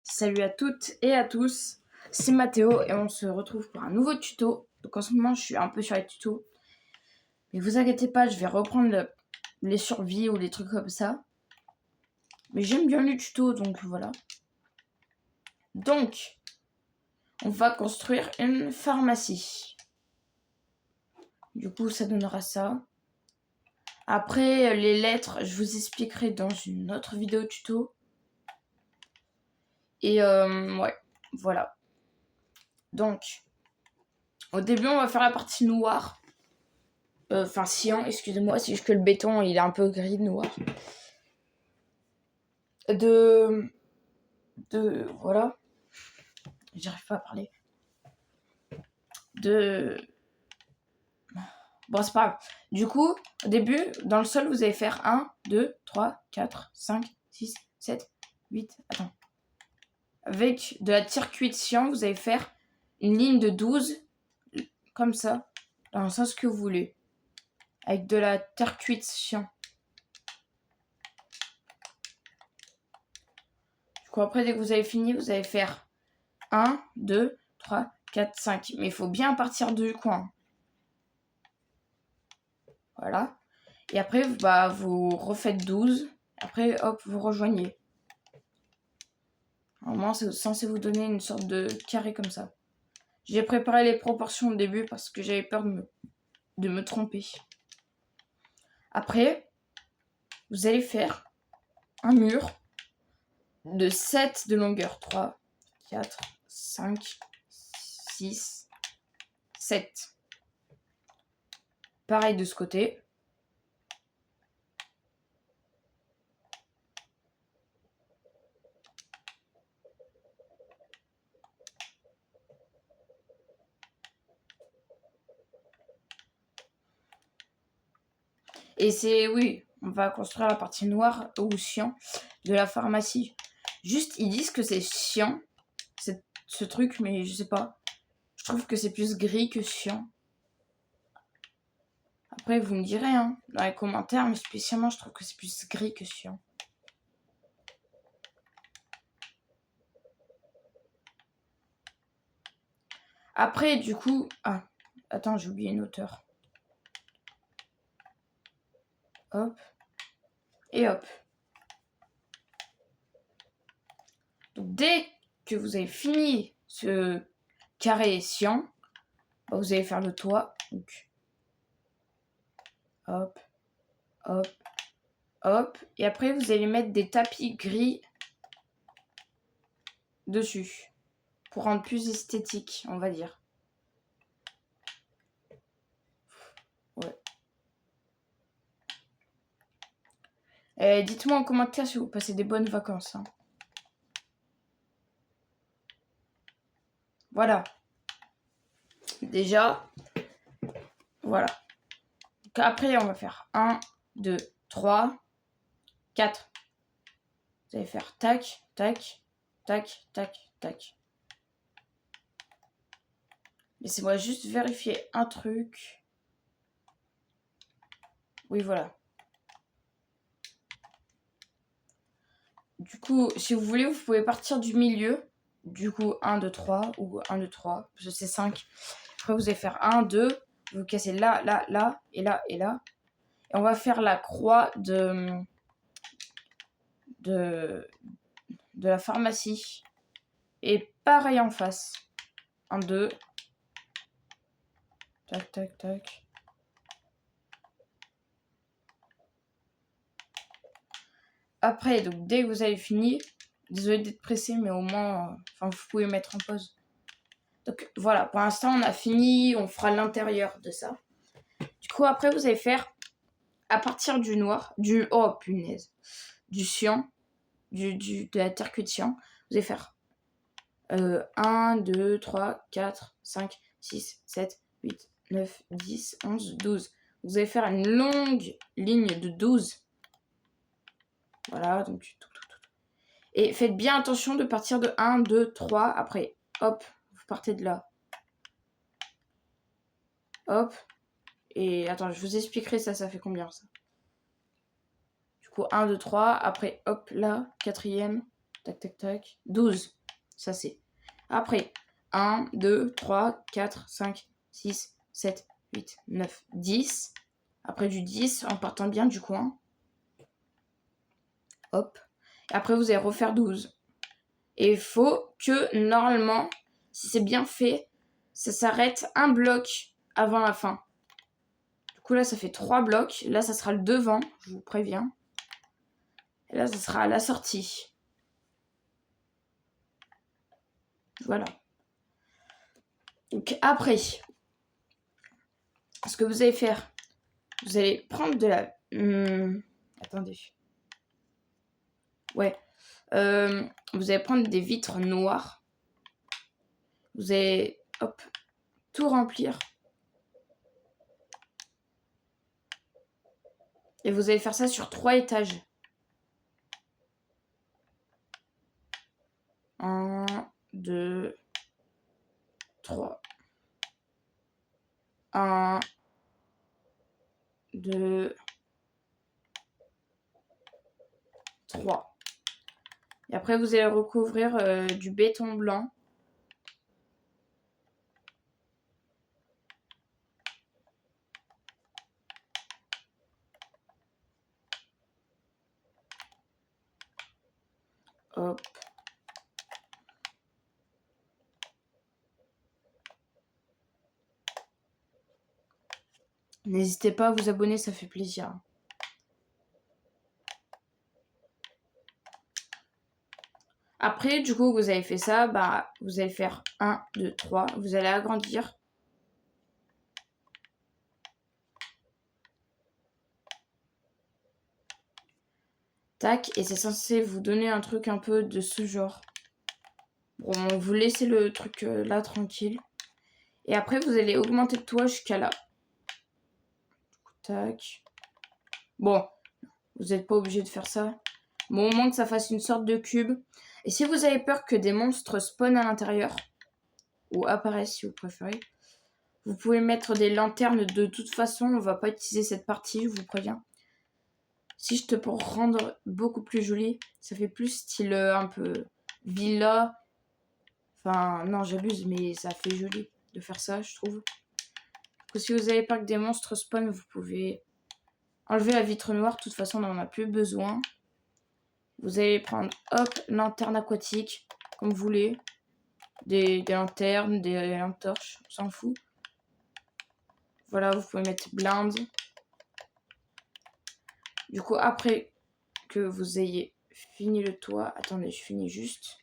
Salut à toutes et à tous, c'est Mathéo et on se retrouve pour un nouveau tuto. Donc en ce moment je suis un peu sur les tutos, mais vous inquiétez pas, je vais reprendre les survies ou les trucs comme ça. Mais j'aime bien les tutos, donc voilà. Donc, on va construire une pharmacie. Du coup ça donnera ça. Après les lettres, je vous expliquerai dans une autre vidéo tuto. Et ouais, voilà. Donc, au début on va faire la partie noire. Enfin, cyan, excusez-moi, c'est juste que le béton, il est un peu gris, noir. Voilà. J'arrive pas à parler. Bon, c'est pas grave. Du coup, au début, dans le sol, vous allez faire 1, 2, 3, 4, 5, 6, 7, 8. Attends. Avec de la terre cuite cyan, vous allez faire une ligne de 12, comme ça, dans le sens que vous voulez. Avec de la terre cuite cyan. Du coup, après, dès que vous avez fini, vous allez faire 1, 2, 3, 4, 5. Mais il faut bien partir du coin. Voilà. Et après, vous refaites 12. Après, hop, vous rejoignez. Normalement, c'est censé vous donner une sorte de carré comme ça. J'ai préparé les proportions au début parce que j'avais peur de me tromper. Après, vous allez faire un mur de 7 de longueur. 3, 4, 5, 6, 7. Pareil de ce côté. Et c'est, oui, on va construire la partie noire ou cyan de la pharmacie. Juste, ils disent que c'est cyan, ce truc, mais je sais pas. Je trouve que c'est plus gris que cyan. Après, vous me direz, hein, dans les commentaires, mais spécialement, je trouve que c'est plus gris que cyan. Après, du coup... Ah, attends, j'ai oublié une hauteur. Hop. Et hop. Donc, dès que vous avez fini ce carré cyan, vous allez faire le toit. Donc, hop, hop, hop. Et après, vous allez mettre des tapis gris dessus. Pour rendre plus esthétique, on va dire. Ouais. Dites-moi en commentaire si vous passez des bonnes vacances. Hein. Voilà. Déjà, voilà. Donc après, on va faire 1, 2, 3, 4. Vous allez faire tac, tac, tac, tac, tac. Laissez-moi juste vérifier un truc. Oui, voilà. Du coup, si vous voulez, vous pouvez partir du milieu. Du coup, 1, 2, 3 ou 1, 2, 3. Parce que c'est 5. Après, vous allez faire 1, 2. Vous cassez là, là, là, et là, et là. Et on va faire la croix de la pharmacie. Et pareil en face. 1, 2. Tac, tac, tac. Après, donc dès que vous avez fini, désolé d'être pressé, mais au moins, vous pouvez mettre en pause. Donc voilà, pour l'instant, on a fini, on fera l'intérieur de ça. Du coup, après, vous allez faire, à partir du noir, oh punaise, du cyan, de la terre cuite cyan, vous allez faire 1, 2, 3, 4, 5, 6, 7, 8, 9, 10, 11, 12. Vous allez faire une longue ligne de 12. Voilà, donc tout. Et faites bien attention de partir de 1, 2, 3. Après, hop, vous partez de là. Hop. Et attends, je vous expliquerai ça fait combien ça. Du coup, 1, 2, 3. Après, hop, là, quatrième. Tac, tac, tac. 12. Ça, c'est. Après, 1, 2, 3, 4, 5, 6, 7, 8, 9, 10. Après du 10, en partant bien du coin. Hop. Et après, vous allez refaire 12. Et il faut que, normalement, si c'est bien fait, ça s'arrête un bloc avant la fin. Du coup, là, ça fait 3 blocs. Là, ça sera le devant, je vous préviens. Et là, ça sera à la sortie. Voilà. Donc, après, ce que vous allez faire, vous allez prendre de la... attendez. Ouais. Vous allez prendre des vitres noires. Vous allez, hop, tout remplir. Et vous allez faire ça sur 3 étages. 1, 2, 3. 1, 2, 3. Et après, vous allez recouvrir du béton blanc. Hop. N'hésitez pas à vous abonner, ça fait plaisir. Après, du coup, vous avez fait ça, bah, vous allez faire 1, 2, 3. Vous allez agrandir. Tac, et c'est censé vous donner un truc un peu de ce genre. Bon, vous laissez le truc là, tranquille. Et après, vous allez augmenter le toit jusqu'à là. Tac. Bon, vous n'êtes pas obligé de faire ça. Bon, au moins que ça fasse une sorte de cube. Et si vous avez peur que des monstres spawnent à l'intérieur, ou apparaissent si vous préférez, vous pouvez mettre des lanternes. De toute façon, on va pas utiliser cette partie, je vous préviens. Si je te pour rendre beaucoup plus joli, ça fait plus style un peu villa. Enfin, non, j'abuse, mais ça fait joli de faire ça, je trouve. Si vous avez peur que des monstres spawnent, vous pouvez enlever la vitre noire. De toute façon, on n'en a plus besoin. Vous allez prendre, hop, lanterne aquatique, comme vous voulez. Des lanternes, des lampes torches, on s'en fout. Voilà, vous pouvez mettre blinde. Du coup, après que vous ayez fini le toit, attendez, je finis juste.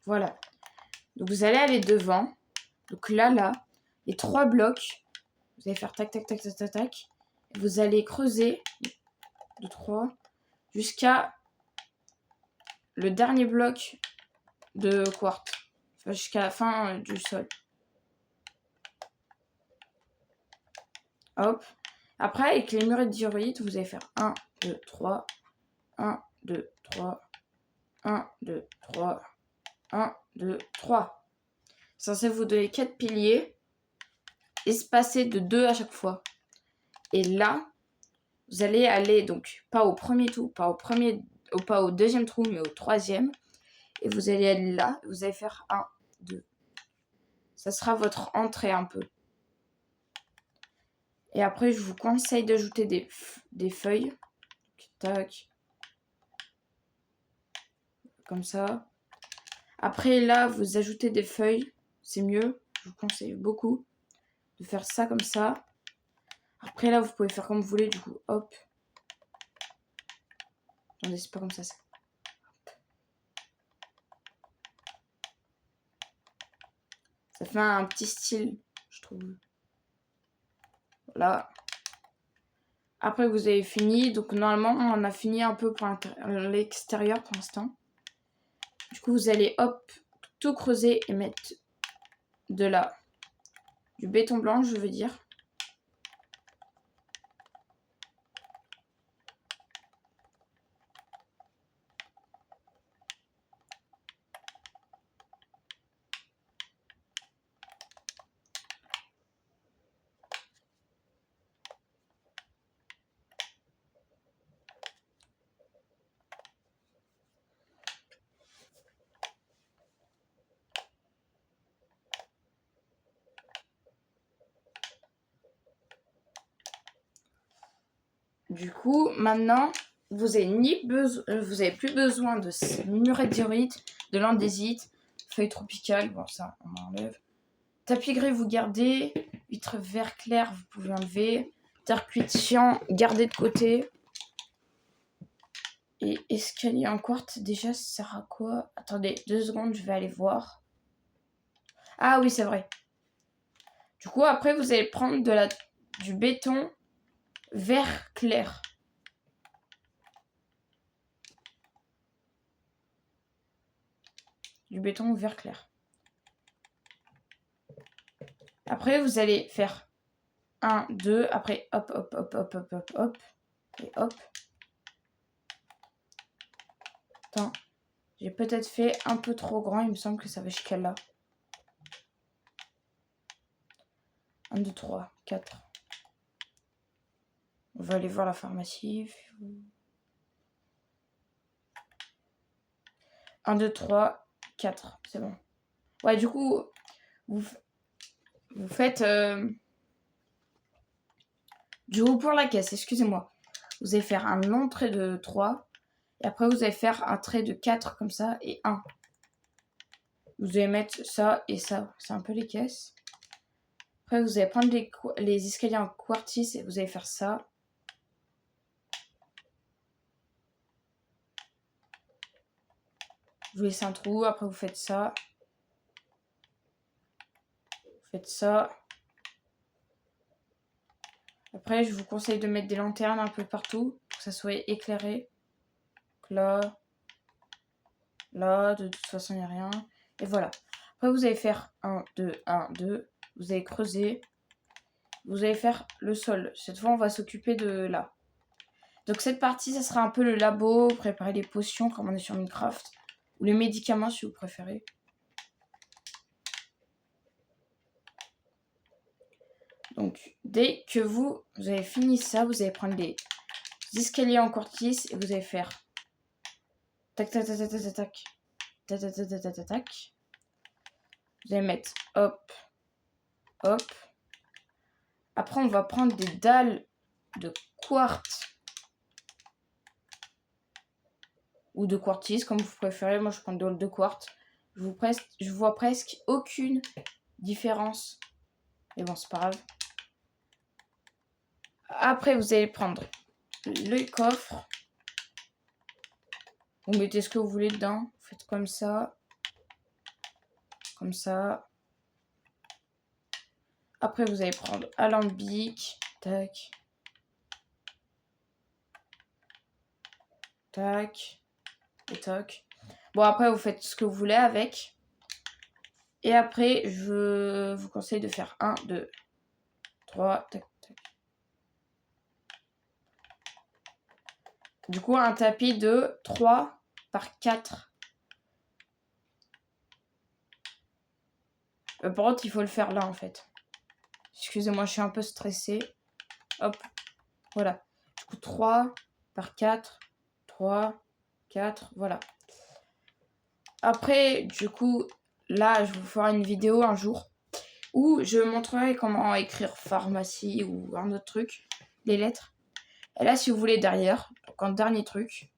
Voilà. Donc vous allez aller devant. Donc là, les 3 blocs. Vous allez faire tac, tac, tac, tac, tac, tac. Vous allez creuser de 3 jusqu'à le dernier bloc de quartz. Enfin, jusqu'à la fin du sol. Hop. Après, avec les murs diorites, vous allez faire 1, 2, 3. 1, 2, 3. 1, 2, 3. 1, 2, 3. Censé vous donner 4 piliers. Espacés de 2 à chaque fois. Et là, vous allez aller donc pas au premier trou, pas au deuxième trou, mais au troisième. Et vous allez aller là, vous allez faire 1, 2. Ça sera votre entrée un peu. Et après, je vous conseille d'ajouter des feuilles. Tac. Comme ça. Après, là, vous ajoutez des feuilles. C'est mieux. Je vous conseille beaucoup de faire ça comme ça. Après, là, vous pouvez faire comme vous voulez. Du coup, hop. Attendez, c'est pas comme ça. Ça fait un petit style, je trouve. Voilà. Après, vous avez fini. Donc, normalement, on a fini un peu pour l'extérieur pour l'instant. Du coup, vous allez, hop, tout creuser et mettre du béton blanc, je veux dire. Du coup, maintenant, vous avez plus besoin de muret d'iorite, de landésite, feuilles tropicales, bon ça on enlève. Tapis gris vous gardez, vitre vert clair vous pouvez enlever, terre cuite chiant, gardez de côté. Et escalier en quartz, déjà ça sert à quoi? Attendez 2 secondes, je vais aller voir. Ah oui c'est vrai. Du coup après vous allez prendre du béton vert clair. Du béton vert clair. Après, vous allez faire 1, 2, après hop, hop, hop, hop, hop, hop, hop, et hop. Attends, j'ai peut-être fait un peu trop grand, il me semble que ça va jusqu'à là. 1, 2, 3, 4. On va aller voir la pharmacie. 1, 2, 3, 4, c'est bon. Ouais, du coup, vous faites... du haut pour la caisse, excusez-moi. Vous allez faire un long trait de 3. Et après, vous allez faire un trait de 4 comme ça et 1. Vous allez mettre ça et ça. C'est un peu les caisses. Après, vous allez prendre les escaliers en quartz et vous allez faire ça. Vous laissez un trou. Après, vous faites ça. Vous faites ça. Après, je vous conseille de mettre des lanternes un peu partout pour que ça soit éclairé. Donc là. Là, de toute façon, il n'y a rien. Et voilà. Après, vous allez faire 1, 2, 1, 2. Vous allez creuser. Vous allez faire le sol. Cette fois, on va s'occuper de là. Donc, cette partie, ça sera un peu le labo. Préparer les potions comme on est sur Minecraft. Ou les médicaments, si vous préférez. Donc, dès que vous avez fini ça, vous allez prendre les escaliers en quartz et vous allez faire tac, tac, tac, tac, tac, tac, tac, tac, tac, tac, tac, tac. Vous allez mettre hop, hop. Après, on va prendre des dalles de quartz ou de quartz, comme vous préférez. Moi, je prends des dalles de quartz. Je vois presque aucune différence. Mais bon, c'est pas grave. Après, vous allez prendre le coffre. Vous mettez ce que vous voulez dedans. Vous faites comme ça. Comme ça. Après, vous allez prendre alambic. Tac. Tac. Et tac. Bon, après, vous faites ce que vous voulez avec. Et après, je vous conseille de faire 1, 2, 3. Tac, tac. Du coup, un tapis de 3 par 4. Par contre, il faut le faire là, en fait. Excusez-moi, je suis un peu stressée. Hop. Voilà. Du coup, 3 par 4. 3, 4. Voilà. Après, du coup, là, je vous ferai une vidéo un jour où je montrerai comment écrire pharmacie ou un autre truc, les lettres. Et là, si vous voulez derrière, donc en dernier truc,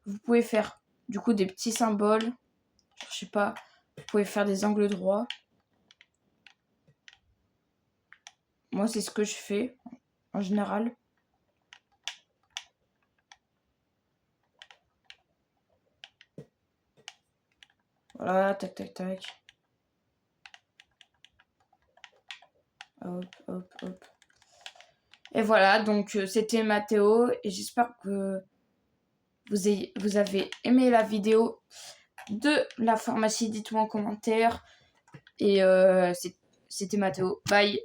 vous pouvez faire du coup des petits symboles. Je sais pas, vous pouvez faire des angles droits. Moi, c'est ce que je fais en général. Voilà, tac, tac, tac. Hop, hop, hop. Et voilà, donc c'était Mathéo et j'espère que vous avez aimé la vidéo de la pharmacie. Dites-moi en commentaire. Et c'était Mathéo. Bye.